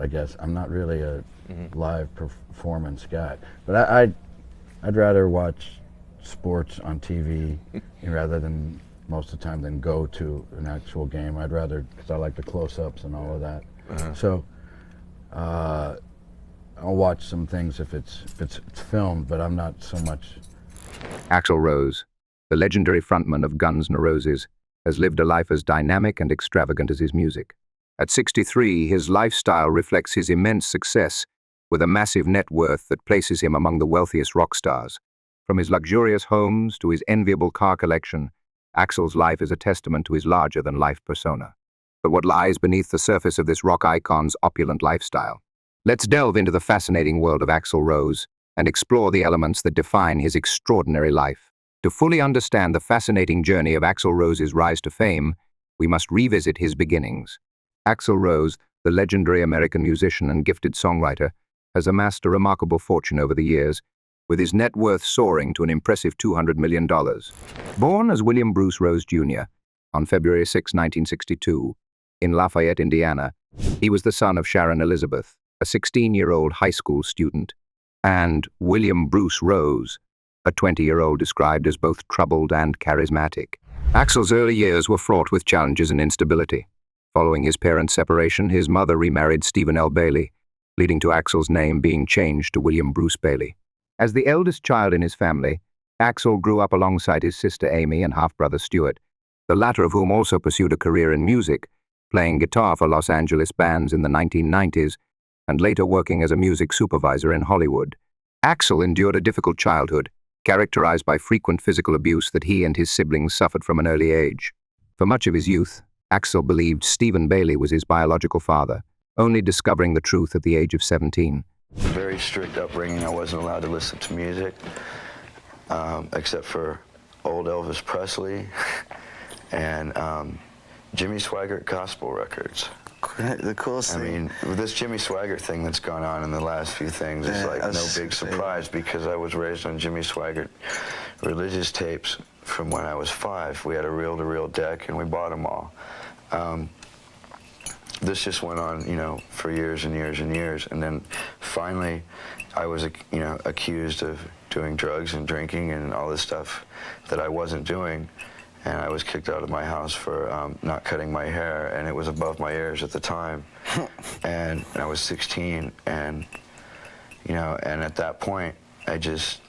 I guess. I'm not really a live performance guy, but I'd rather watch sports on TV rather than most of the time than go to an actual game. I'd rather, because I like the close-ups and all of that. So I'll watch some things if it's filmed, but I'm not so much. Axl Rose, the legendary frontman of Guns N' Roses, has lived a life as dynamic and extravagant as his music. At 63, his lifestyle reflects his immense success, with a massive net worth that places him among the wealthiest rock stars. From his luxurious homes to his enviable car collection, Axl's life is a testament to his larger-than-life persona. But what lies beneath the surface of this rock icon's opulent lifestyle? Let's delve into the fascinating world of Axl Rose and explore the elements that define his extraordinary life. To fully understand the fascinating journey of Axl Rose's rise to fame, we must revisit his beginnings. Axl Rose, the legendary American musician and gifted songwriter, has amassed a remarkable fortune over the years, with his net worth soaring to an impressive $200 million. Born as William Bruce Rose Jr. on February 6, 1962, in Lafayette, Indiana, he was the son of Sharon Elizabeth, a 16-year-old high school student, and William Bruce Rose, a 20-year-old described as both troubled and charismatic. Axl's early years were fraught with challenges and instability. Following his parents' separation, his mother remarried Stephen L. Bailey, leading to Axl's name being changed to William Bruce Bailey. As the eldest child in his family, Axl grew up alongside his sister Amy and half-brother Stuart, the latter of whom also pursued a career in music, playing guitar for Los Angeles bands in the 1990s and later working as a music supervisor in Hollywood. Axl endured a difficult childhood, characterized by frequent physical abuse that he and his siblings suffered from an early age. For much of his youth, Axl believed Stephen Bailey was his biological father, only discovering the truth at the age of 17. Very strict upbringing. I wasn't allowed to listen to music, except for old Elvis Presley and Jimmy Swaggart gospel records. The coolest thing. I mean, this Jimmy Swaggart thing that's gone on in the last few things is like no big surprise because I was raised on Jimmy Swaggart religious tapes from when I was 5. We had a reel-to-reel deck and we bought them all. This just went on, you know, for years and years and years, and then finally I was, you know, accused of doing drugs and drinking and all this stuff that I wasn't doing, and I was kicked out of my house for not cutting my hair, and it was above my ears at the time, and I was 16, and, you know, and at that point I just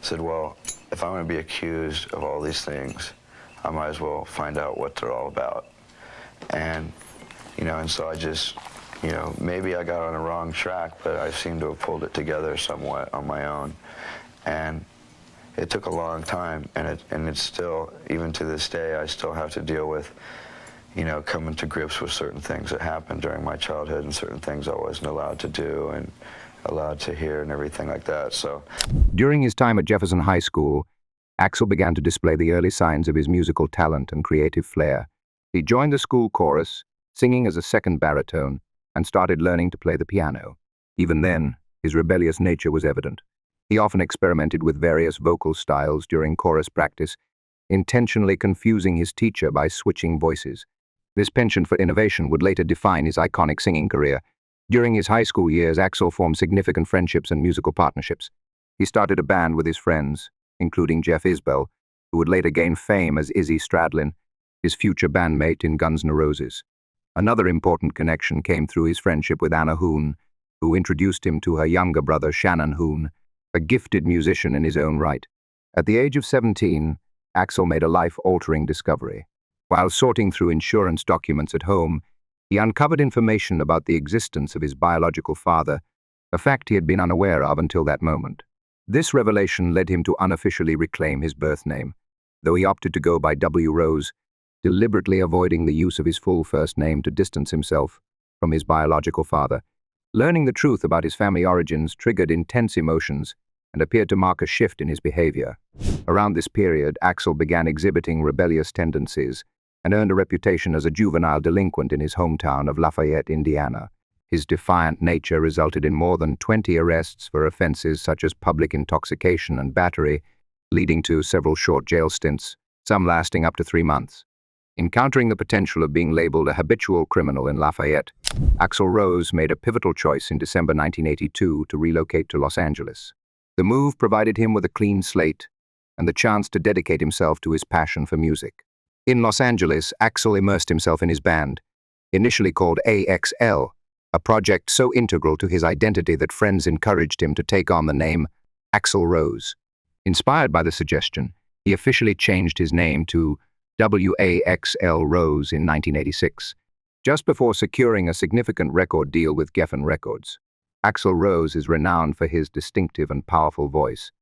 said, well, if I'm going to be accused of all these things, I might as well find out what they're all about. And you know, and so I just, you know, maybe I got on a wrong track, but I seem to have pulled it together somewhat on my own. And it took a long time, and it's still, even to this day, I still have to deal with, you know, coming to grips with certain things that happened during my childhood and certain things I wasn't allowed to do and allowed to hear and everything like that, so. During his time at Jefferson High School, Axl began to display the early signs of his musical talent and creative flair. He joined the school chorus, singing as a second baritone, and started learning to play the piano. Even then, his rebellious nature was evident. He often experimented with various vocal styles during chorus practice, intentionally confusing his teacher by switching voices. This penchant for innovation would later define his iconic singing career. During his high school years, Axl formed significant friendships and musical partnerships. He started a band with his friends, including Jeff Isbell, who would later gain fame as Izzy Stradlin, his future bandmate in Guns N' Roses. Another important connection came through his friendship with Anna Hoon, who introduced him to her younger brother Shannon Hoon, a gifted musician in his own right. At the age of 17, Axl made a life-altering discovery. While sorting through insurance documents at home, he uncovered information about the existence of his biological father, a fact he had been unaware of until that moment. This revelation led him to unofficially reclaim his birth name, though he opted to go by W. Rose, deliberately avoiding the use of his full first name to distance himself from his biological father. Learning the truth about his family origins triggered intense emotions and appeared to mark a shift in his behavior. Around this period, Axl began exhibiting rebellious tendencies and earned a reputation as a juvenile delinquent in his hometown of Lafayette, Indiana. His defiant nature resulted in more than 20 arrests for offenses such as public intoxication and battery, leading to several short jail stints, some lasting up to 3 months. Encountering the potential of being labeled a habitual criminal in Lafayette, Axl Rose made a pivotal choice in December 1982 to relocate to Los Angeles. The move provided him with a clean slate and the chance to dedicate himself to his passion for music. In Los Angeles, Axl immersed himself in his band, initially called AXL, a project so integral to his identity that friends encouraged him to take on the name Axl Rose. Inspired by the suggestion, he officially changed his name to WAXL Rose in 1986, just before securing a significant record deal with Geffen Records. Axl Rose is renowned for his distinctive and powerful voice,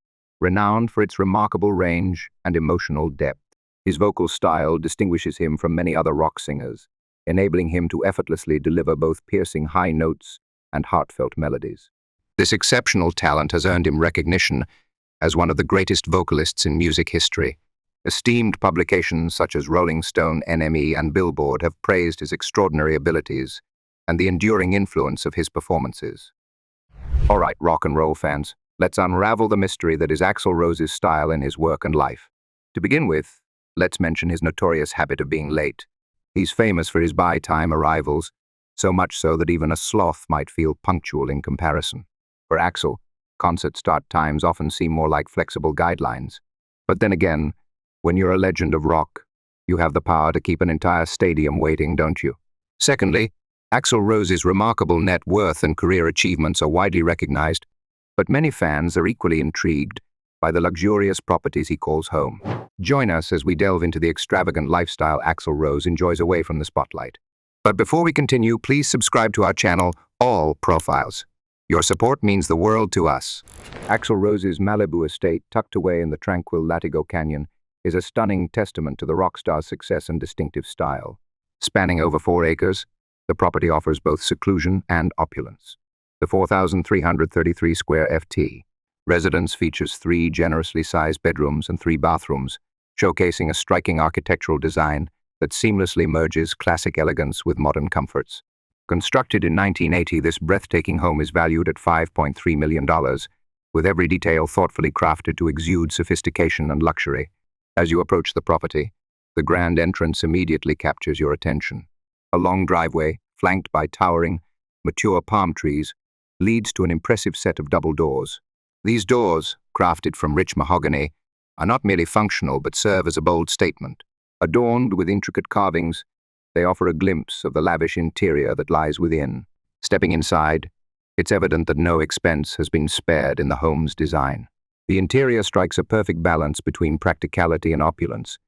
renowned for its remarkable range and emotional depth. His vocal style distinguishes him from many other rock singers, enabling him to effortlessly deliver both piercing high notes and heartfelt melodies. This exceptional talent has earned him recognition as one of the greatest vocalists in music history. Esteemed publications such as Rolling Stone, NME, and Billboard have praised his extraordinary abilities and the enduring influence of his performances. All right, rock and roll fans, let's unravel the mystery that is Axl Rose's style in his work and life. To begin with, let's mention his notorious habit of being late. He's famous for his by-time arrivals, so much so that even a sloth might feel punctual in comparison. For Axl, concert start times often seem more like flexible guidelines. But then again, when you're a legend of rock, you have the power to keep an entire stadium waiting, don't you? Secondly, Axl Rose's remarkable net worth and career achievements are widely recognized, but many fans are equally intrigued by the luxurious properties he calls home. Join us as we delve into the extravagant lifestyle Axl Rose enjoys away from the spotlight. But before we continue, please subscribe to our channel, All Profiles. Your support means the world to us. Axl Rose's Malibu estate, tucked away in the tranquil Latigo Canyon, is a stunning testament to the rock star's success and distinctive style. Spanning over 4 acres, the property offers both seclusion and opulence. The 4,333 square FT residence features 3 generously sized bedrooms and 3 bathrooms, showcasing a striking architectural design that seamlessly merges classic elegance with modern comforts. Constructed in 1980, this breathtaking home is valued at $5.3 million, with every detail thoughtfully crafted to exude sophistication and luxury. As you approach the property, the grand entrance immediately captures your attention. A long driveway, flanked by towering, mature palm trees, leads to an impressive set of double doors. These doors, crafted from rich mahogany, are not merely functional but serve as a bold statement. Adorned with intricate carvings, they offer a glimpse of the lavish interior that lies within. Stepping inside, it's evident that no expense has been spared in the home's design. The interior strikes a perfect balance between practicality and opulence.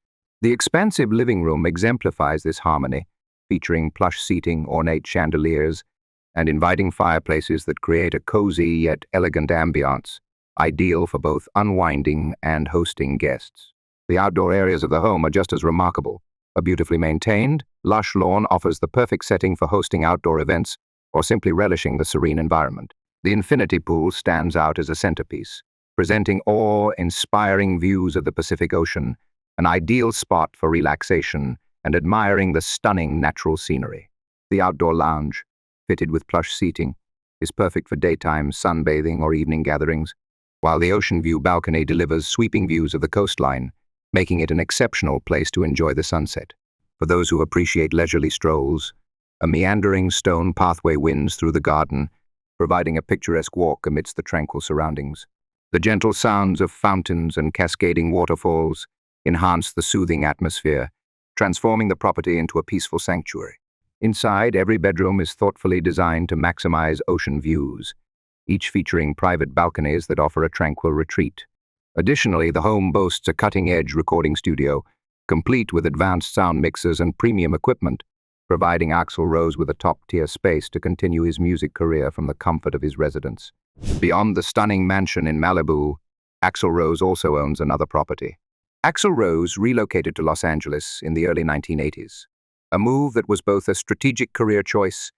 The expansive living room exemplifies this harmony, featuring plush seating, ornate chandeliers, and inviting fireplaces that create a cozy yet elegant ambiance, ideal for both unwinding and hosting guests. The outdoor areas of the home are just as remarkable. A beautifully maintained, lush lawn offers the perfect setting for hosting outdoor events or simply relishing the serene environment. The infinity pool stands out as a centerpiece, presenting awe-inspiring views of the Pacific Ocean, an ideal spot for relaxation and admiring the stunning natural scenery. The outdoor lounge, fitted with plush seating, is perfect for daytime sunbathing or evening gatherings, while the ocean view balcony delivers sweeping views of the coastline, making it an exceptional place to enjoy the sunset. For those who appreciate leisurely strolls, a meandering stone pathway winds through the garden, providing a picturesque walk amidst the tranquil surroundings. The gentle sounds of fountains and cascading waterfalls enhance the soothing atmosphere, transforming the property into a peaceful sanctuary. Inside, every bedroom is thoughtfully designed to maximize ocean views, each featuring private balconies that offer a tranquil retreat. Additionally, the home boasts a cutting-edge recording studio, complete with advanced sound mixers and premium equipment, providing Axl Rose with a top-tier space to continue his music career from the comfort of his residence. Beyond the stunning mansion in Malibu, Axl Rose also owns another property. Axl Rose relocated to Los Angeles in the early 1980s, a move that was both a strategic career choice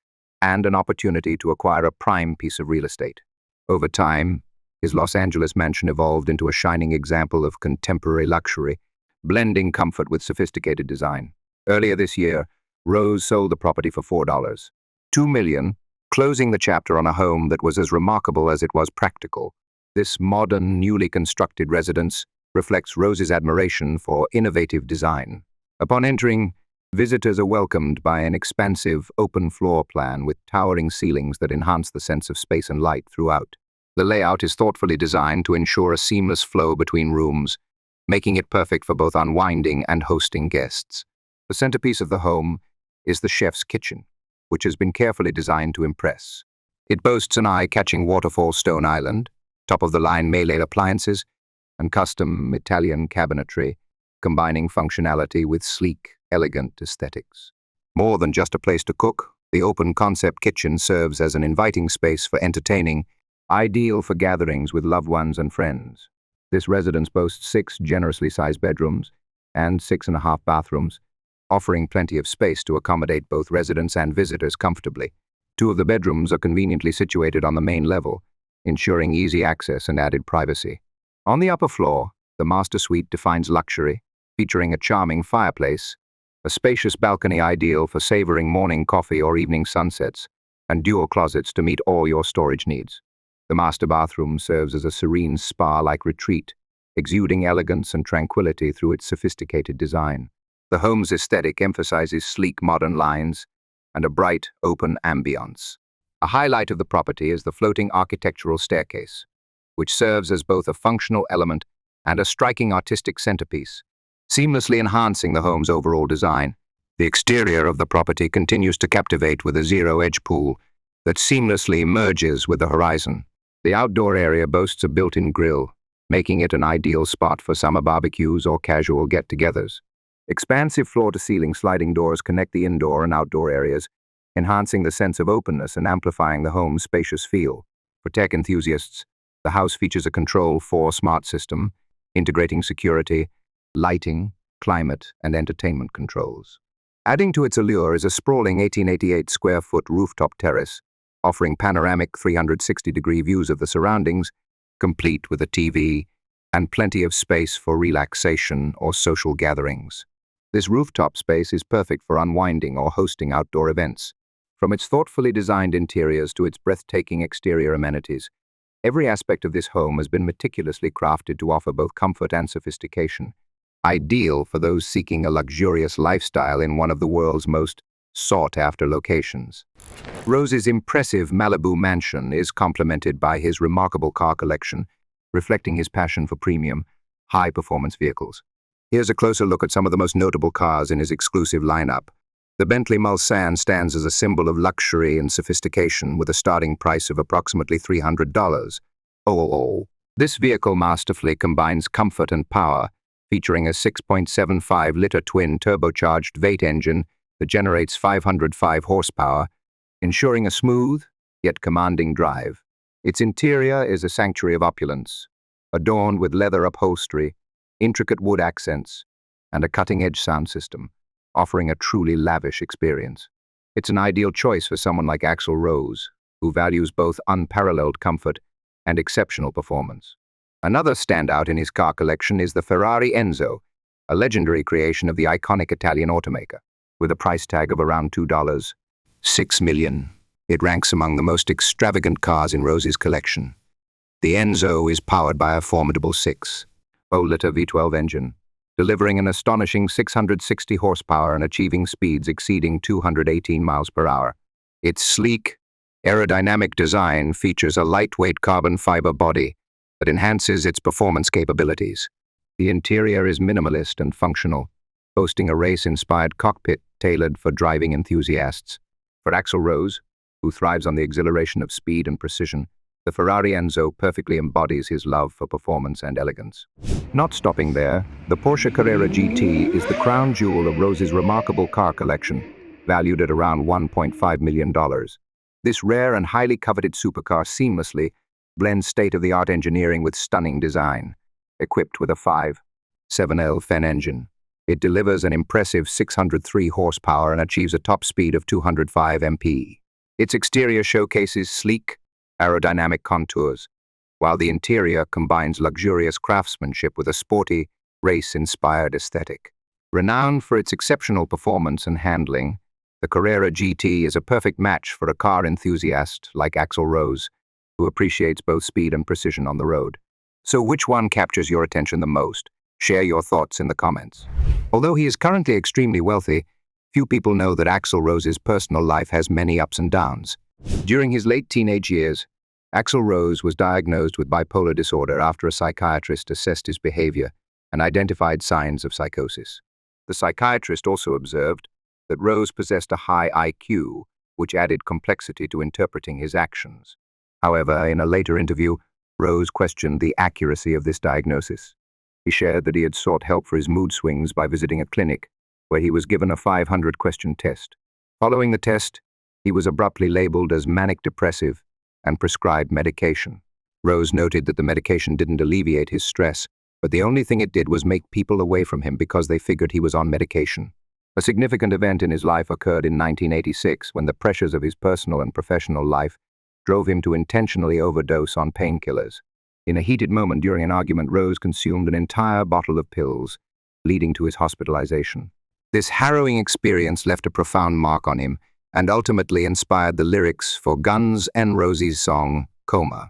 and an opportunity to acquire a prime piece of real estate. Over time, his Los Angeles mansion evolved into a shining example of contemporary luxury, blending comfort with sophisticated design. Earlier this year, Rose sold the property for $4.2 million, closing the chapter on a home that was as remarkable as it was practical. This modern, newly constructed residence reflects Rose's admiration for innovative design. Upon entering, Visitors are welcomed by an expansive, open floor plan with towering ceilings that enhance the sense of space and light throughout. The layout is thoughtfully designed to ensure a seamless flow between rooms, making it perfect for both unwinding and hosting guests. The centerpiece of the home is the chef's kitchen, which has been carefully designed to impress. It boasts an eye-catching waterfall stone island, top-of-the-line Malay appliances, and custom Italian cabinetry, combining functionality with sleek, elegant aesthetics. More than just a place to cook, the open-concept kitchen serves as an inviting space for entertaining, ideal for gatherings with loved ones and friends. This residence boasts 6 generously sized bedrooms and 6.5 bathrooms, offering plenty of space to accommodate both residents and visitors comfortably. 2 of the bedrooms are conveniently situated on the main level, ensuring easy access and added privacy. On the upper floor, the master suite defines luxury, featuring a charming fireplace, a spacious balcony ideal for savoring morning coffee or evening sunsets, and dual closets to meet all your storage needs. The master bathroom serves as a serene spa-like retreat, exuding elegance and tranquility through its sophisticated design. The home's aesthetic emphasizes sleek modern lines and a bright, open ambience. A highlight of the property is the floating architectural staircase, which serves as both a functional element and a striking artistic centerpiece, seamlessly enhancing the home's overall design. The exterior of the property continues to captivate with a zero-edge pool that seamlessly merges with the horizon. The outdoor area boasts a built-in grill, making it an ideal spot for summer barbecues or casual get-togethers. Expansive floor-to-ceiling sliding doors connect the indoor and outdoor areas, enhancing the sense of openness and amplifying the home's spacious feel. For tech enthusiasts, the house features a Control 4 smart system, integrating security, lighting, climate, and entertainment controls. Adding to its allure is a sprawling 1888-square-foot rooftop terrace, offering panoramic 360-degree views of the surroundings, complete with a TV and plenty of space for relaxation or social gatherings. This rooftop space is perfect for unwinding or hosting outdoor events. From its thoughtfully designed interiors to its breathtaking exterior amenities, every aspect of this home has been meticulously crafted to offer both comfort and sophistication, ideal for those seeking a luxurious lifestyle in one of the world's most sought-after locations. Rose's impressive Malibu mansion is complemented by his remarkable car collection, reflecting his passion for premium, high-performance vehicles. Here's a closer look at some of the most notable cars in his exclusive lineup. The Bentley Mulsanne stands as a symbol of luxury and sophistication with a starting price of approximately $300. This vehicle masterfully combines comfort and power, featuring a 6.75-liter twin-turbocharged V8 engine that generates 505 horsepower, ensuring a smooth, yet commanding drive. Its interior is a sanctuary of opulence, adorned with leather upholstery, intricate wood accents, and a cutting-edge sound system, offering a truly lavish experience. It's an ideal choice for someone like Axl Rose, who values both unparalleled comfort and exceptional performance. Another standout in his car collection is the Ferrari Enzo, a legendary creation of the iconic Italian automaker. With a price tag of around $6 million, it ranks among the most extravagant cars in Rose's collection. The Enzo is powered by a formidable 6.0-liter V12 engine, delivering an astonishing 660 horsepower and achieving speeds exceeding 218 miles per hour. Its sleek, aerodynamic design features a lightweight carbon fiber body that enhances its performance capabilities. The interior is minimalist and functional, boasting a race-inspired cockpit tailored for driving enthusiasts. For Axl Rose, who thrives on the exhilaration of speed and precision, the Ferrari Enzo perfectly embodies his love for performance and elegance. Not stopping there, the Porsche Carrera GT is the crown jewel of Rose's remarkable car collection, valued at around $1.5 million. This rare and highly coveted supercar seamlessly blends state-of-the-art engineering with stunning design. Equipped with a 5.7L Fen engine, it delivers an impressive 603 horsepower and achieves a top speed of 205 mph. Its exterior showcases sleek, aerodynamic contours, while the interior combines luxurious craftsmanship with a sporty, race-inspired aesthetic. Renowned for its exceptional performance and handling, the Carrera GT is a perfect match for a car enthusiast like Axl Rose, who appreciates both speed and precision on the road. So which one captures your attention the most? Share your thoughts in the comments. Although he is currently extremely wealthy, Few people know that Axl Rose's personal life has many ups and downs. During his late teenage years, Axl Rose was diagnosed with bipolar disorder after a psychiatrist assessed his behavior and identified signs of psychosis. The psychiatrist also observed that Rose possessed a high IQ, which added complexity to interpreting his actions. However, in a later interview, Rose questioned the accuracy of this diagnosis. He shared that he had sought help for his mood swings by visiting a clinic, where he was given a 500-question test. Following the test, he was abruptly labeled as manic-depressive and prescribed medication. Rose noted that the medication didn't alleviate his stress, but the only thing it did was make people away from him because they figured he was on medication. A significant event in his life occurred in 1986 when the pressures of his personal and professional life drove him to intentionally overdose on painkillers. In a heated moment during an argument, Rose consumed an entire bottle of pills, leading to his hospitalization. This harrowing experience left a profound mark on him and ultimately inspired the lyrics for Guns N' Roses' song, Coma.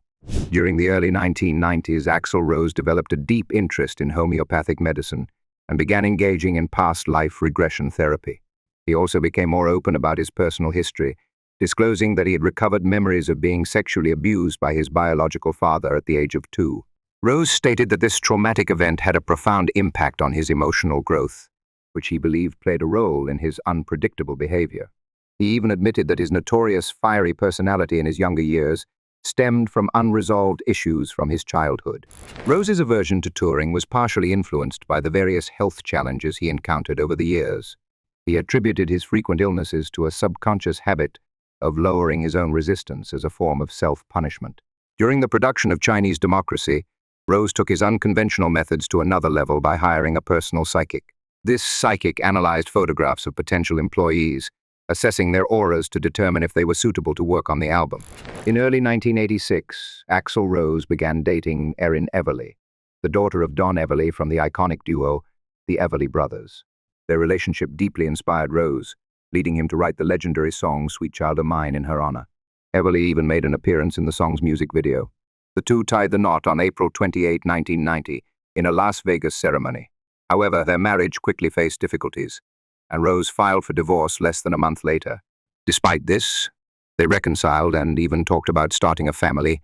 During the early 1990s, Axl Rose developed a deep interest in homeopathic medicine and began engaging in past life regression therapy. He also became more open about his personal history, disclosing that he had recovered memories of being sexually abused by his biological father at the age of 2. Rose stated that this traumatic event had a profound impact on his emotional growth, which he believed played a role in his unpredictable behavior. He even admitted that his notorious fiery personality in his younger years stemmed from unresolved issues from his childhood. Rose's aversion to touring was partially influenced by the various health challenges he encountered over the years. He attributed his frequent illnesses to a subconscious habit of lowering his own resistance as a form of self-punishment. During the production of Chinese Democracy, Rose took his unconventional methods to another level by hiring a personal psychic. This psychic analyzed photographs of potential employees, assessing their auras to determine if they were suitable to work on the album. In early 1986, Axl Rose began dating Erin Everly, the daughter of Don Everly from the iconic duo, the Everly Brothers. Their relationship deeply inspired Rose, leading him to write the legendary song Sweet Child of Mine in her honor. Everly even made an appearance in the song's music video. The two tied the knot on April 28, 1990, in a Las Vegas ceremony. However, their marriage quickly faced difficulties, and Rose filed for divorce less than a month later. Despite this, they reconciled and even talked about starting a family,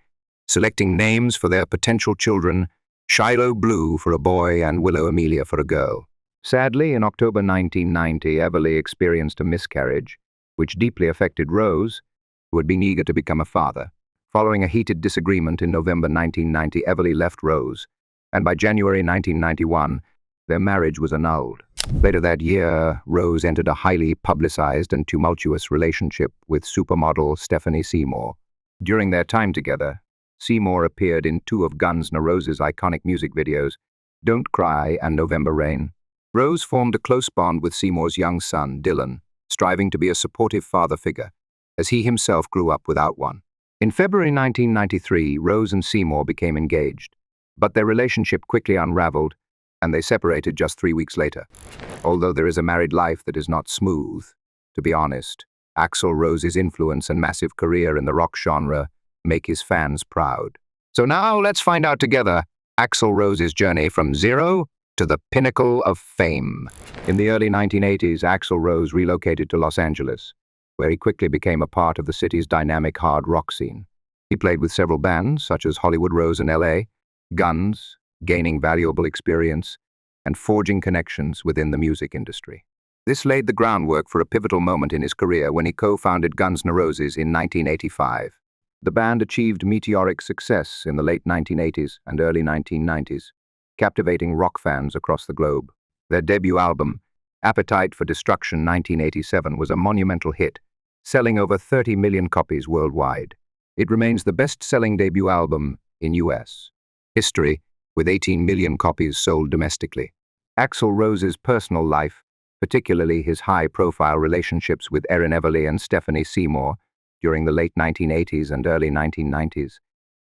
selecting names for their potential children, Shiloh Blue for a boy and Willow Amelia for a girl. Sadly, in October 1990, Everly experienced a miscarriage, which deeply affected Rose, who had been eager to become a father. Following a heated disagreement in November 1990, Everly left Rose, and by January 1991, their marriage was annulled. Later that year, Rose entered a highly publicized and tumultuous relationship with supermodel Stephanie Seymour. During their time together, Seymour appeared in 2 of Guns N' Roses' iconic music videos, Don't Cry and November Rain. Rose formed a close bond with Seymour's young son, Dylan, striving to be a supportive father figure, as he himself grew up without one. In February 1993, Rose and Seymour became engaged, but their relationship quickly unraveled, and they separated just 3 weeks later. Although there is a married life that is not smooth, to be honest, Axl Rose's influence and massive career in the rock genre make his fans proud. So now let's find out together Axl Rose's journey from zero to the pinnacle of fame. In the early 1980s, Axl Rose relocated to Los Angeles, where he quickly became a part of the city's dynamic hard rock scene. He played with several bands, such as Hollywood Rose in LA, Guns, gaining valuable experience, and forging connections within the music industry. This laid the groundwork for a pivotal moment in his career when he co-founded Guns N' Roses in 1985. The band achieved meteoric success in the late 1980s and early 1990s, captivating rock fans across the globe. Their debut album, Appetite for Destruction 1987, was a monumental hit, selling over 30 million copies worldwide. It remains the best-selling debut album in US history, with 18 million copies sold domestically. Axl Rose's personal life, particularly his high-profile relationships with Erin Everly and Stephanie Seymour during the late 1980s and early 1990s,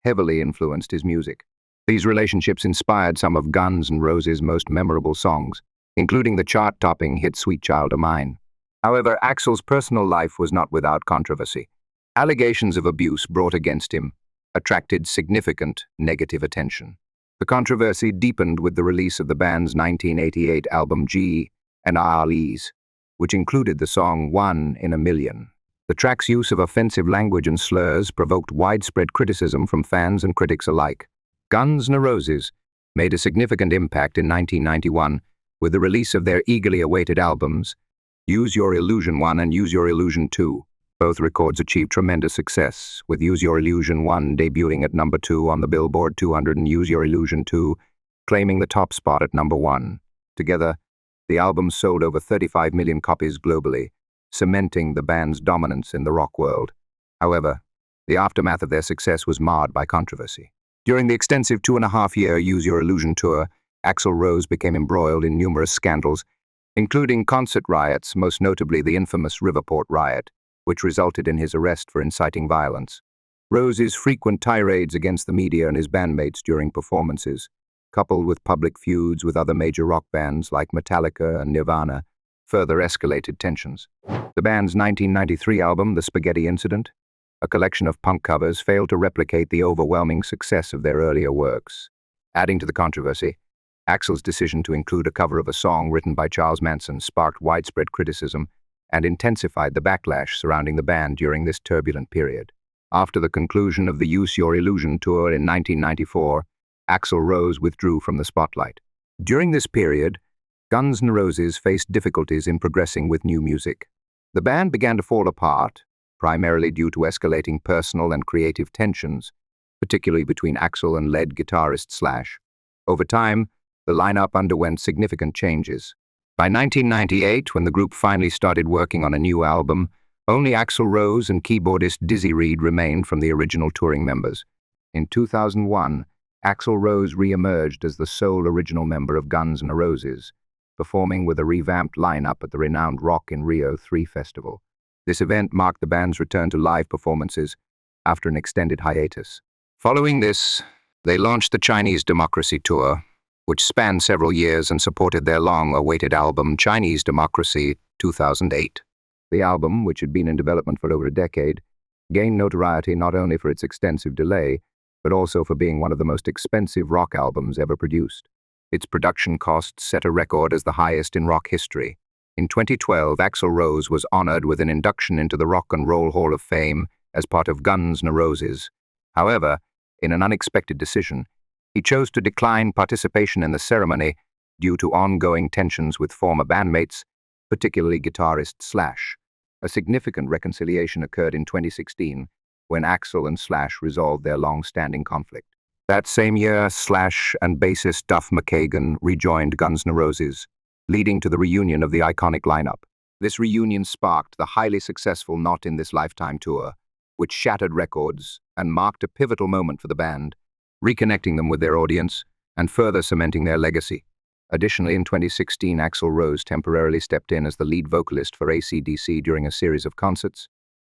heavily influenced his music. These relationships inspired some of Guns N' Roses' most memorable songs, including the chart-topping hit Sweet Child of Mine. However, Axl's personal life was not without controversy. Allegations of abuse brought against him attracted significant negative attention. The controversy deepened with the release of the band's 1988 album G and R's, which included the song "One in a Million." The track's use of offensive language and slurs provoked widespread criticism from fans and critics alike. Guns N' Roses made a significant impact in 1991 with the release of their eagerly awaited albums, Use Your Illusion 1 and Use Your Illusion 2. Both records achieved tremendous success, with Use Your Illusion 1 debuting at number 2 on the Billboard 200 and Use Your Illusion 2 claiming the top spot at number 1. Together, the albums sold over 35 million copies globally, cementing the band's dominance in the rock world. However, the aftermath of their success was marred by controversy. During the extensive 2.5-year Use Your Illusion tour, Axl Rose became embroiled in numerous scandals, including concert riots, most notably the infamous Riverport riot, which resulted in his arrest for inciting violence. Rose's frequent tirades against the media and his bandmates during performances, coupled with public feuds with other major rock bands like Metallica and Nirvana, further escalated tensions. The band's 1993 album, The Spaghetti Incident, a collection of punk covers, failed to replicate the overwhelming success of their earlier works. Adding to the controversy, Axl's decision to include a cover of a song written by Charles Manson sparked widespread criticism and intensified the backlash surrounding the band during this turbulent period. After the conclusion of the Use Your Illusion tour in 1994, Axl Rose withdrew from the spotlight. During this period, Guns N' Roses faced difficulties in progressing with new music. The band began to fall apart, primarily due to escalating personal and creative tensions, particularly between Axl and lead guitarist Slash. Over time, the lineup underwent significant changes. By 1998, when the group finally started working on a new album, only Axl Rose and keyboardist Dizzy Reed remained from the original touring members. In 2001, Axl Rose re-emerged as the sole original member of Guns N' Roses, performing with a revamped lineup at the renowned Rock in Rio 3 festival. This event marked the band's return to live performances after an extended hiatus. Following this, they launched the Chinese Democracy Tour, which spanned several years and supported their long-awaited album Chinese Democracy 2008. The album, which had been in development for over a decade, gained notoriety not only for its extensive delay, but also for being one of the most expensive rock albums ever produced. Its production costs set a record as the highest in rock history. In 2012, Axl Rose was honored with an induction into the Rock and Roll Hall of Fame as part of Guns N' Roses. However, in an unexpected decision, he chose to decline participation in the ceremony due to ongoing tensions with former bandmates, particularly guitarist Slash. A significant reconciliation occurred in 2016 when Axl and Slash resolved their long-standing conflict. That same year, Slash and bassist Duff McKagan rejoined Guns N' Roses, leading to the reunion of the iconic lineup. This reunion sparked the highly successful Not in This Lifetime tour, which shattered records and marked a pivotal moment for the band, reconnecting them with their audience and further cementing their legacy. Additionally, in 2016, Axl Rose temporarily stepped in as the lead vocalist for AC/DC during a series of concerts,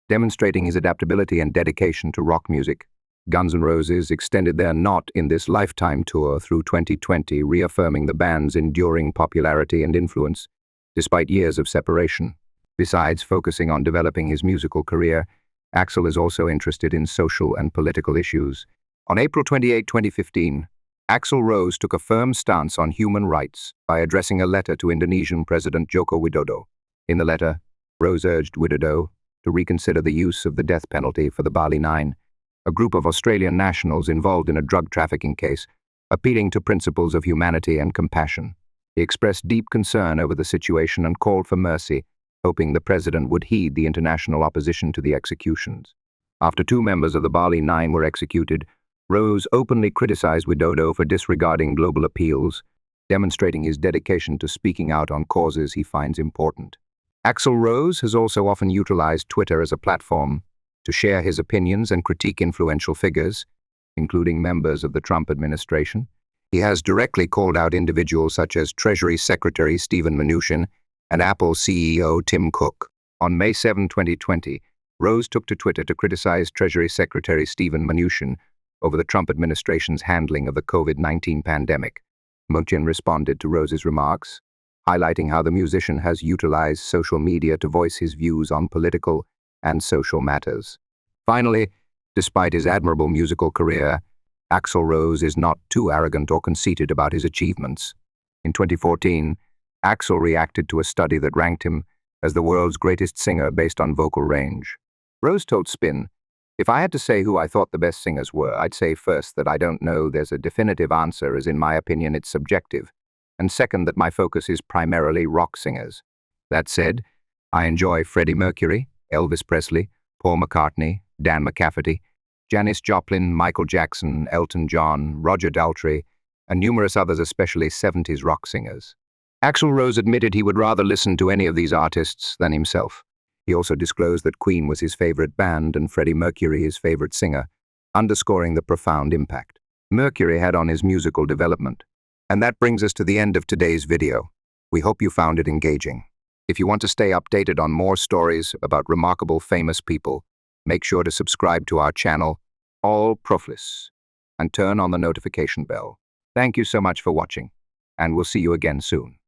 demonstrating his adaptability and dedication to rock music. Guns N' Roses extended their Not in This Lifetime tour through 2020, reaffirming the band's enduring popularity and influence, despite years of separation. Besides focusing on developing his musical career, Axl is also interested in social and political issues. On April 28, 2015, Axl Rose took a firm stance on human rights by addressing a letter to Indonesian President Joko Widodo. In the letter, Rose urged Widodo to reconsider the use of the death penalty for the Bali Nine, a group of Australian nationals involved in a drug trafficking case, appealing to principles of humanity and compassion. He expressed deep concern over the situation and called for mercy, hoping the president would heed the international opposition to the executions. After 2 members of the Bali Nine were executed, Rose openly criticized Widodo for disregarding global appeals, demonstrating his dedication to speaking out on causes he finds important. Axl Rose has also often utilized Twitter as a platform to share his opinions and critique influential figures, including members of the Trump administration. He has directly called out individuals such as Treasury Secretary Steven Mnuchin and Apple CEO Tim Cook. On May 7, 2020, Rose took to Twitter to criticize Treasury Secretary Steven Mnuchin over the Trump administration's handling of the COVID-19 pandemic. Mnuchin responded to Rose's remarks, highlighting how the musician has utilized social media to voice his views on political and social matters. Finally, despite his admirable musical career, Axl Rose is not too arrogant or conceited about his achievements. In 2014, Axl reacted to a study that ranked him as the world's greatest singer based on vocal range. Rose told Spin, "If I had to say who I thought the best singers were, I'd say first that I don't know there's a definitive answer, as in my opinion it's subjective, and second that my focus is primarily rock singers. That said, I enjoy Freddie Mercury, Elvis Presley, Paul McCartney, Dan McCafferty, Janis Joplin, Michael Jackson, Elton John, Roger Daltrey, and numerous others, especially 70s rock singers." Axl Rose admitted he would rather listen to any of these artists than himself. He also disclosed that Queen was his favorite band and Freddie Mercury his favorite singer, underscoring the profound impact Mercury had on his musical development. And that brings us to the end of today's video. We hope you found it engaging. If you want to stay updated on more stories about remarkable famous people, make sure to subscribe to our channel, All Proflis, and turn on the notification bell. Thank you so much for watching, and we'll see you again soon.